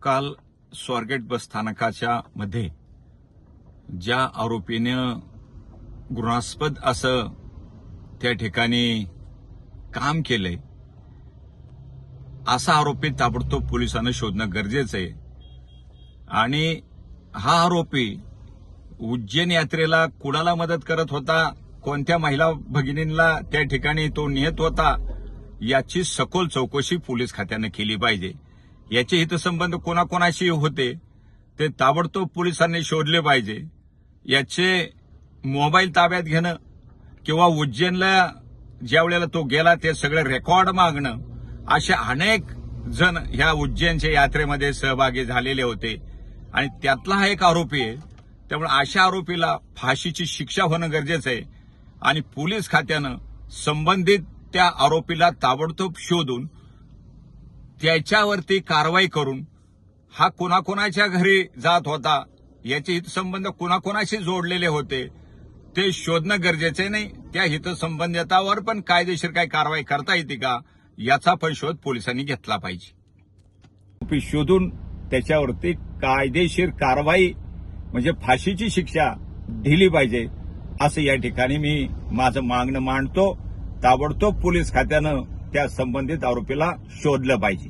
काल स्वारगेट बस स्थानकाच्या मध्ये ज्या आरोपीनं घृणास्पद असं त्या ठिकाणी काम केलंय असा आरोपी ताबडतोब पोलिसांना शोधणं गरजेचं आहे। आणि हा आरोपी उज्जैन यात्रेला कुणाला मदत करत होता, कोणत्या महिला भगिनींना त्या ठिकाणी तो नेत होता, याची सखोल चौकशी पोलीस खात्यानं केली पाहिजे। याचे हितसंबंध कोणाकोणाशी होते ते ताबडतोब पोलिसांनी शोधले पाहिजे। याचे मोबाईल ताब्यात घेणं किंवा उज्जैनला ज्या वेळेला तो गेला ते सगळे रेकॉर्ड मागणं, असे अनेक जण ह्या उज्जैनच्या यात्रेमध्ये सहभागी झालेले होते आणि त्यातला हा एक आरोपी आहे। त्यामुळे अशा आरोपीला फाशीची शिक्षा होणं गरजेचं आहे आणि पोलीस खात्यानं संबंधित त्या आरोपीला ताबडतोब शोधून त्याच्यावरती कारवाई करून हा कोणाकोणाच्या घरी जात होता, याचे हितसंबंध कोणाकोणाशी जोडलेले होते ते शोधणं गरजेचं नाही। त्या हितसंबंधितावर पण कायदेशीर काही कारवाई करता येते का याचा पण शोध पोलिसांनी घेतला पाहिजे। शोधून त्याच्यावरती कायदेशीर कारवाई म्हणजे फाशीची शिक्षा दिली पाहिजे असं या ठिकाणी मी माझं मागणं मांडतो। ताबडतोब पोलीस खात्यानं त्या संबंधित आरोपीला शोधलं पाहिजे।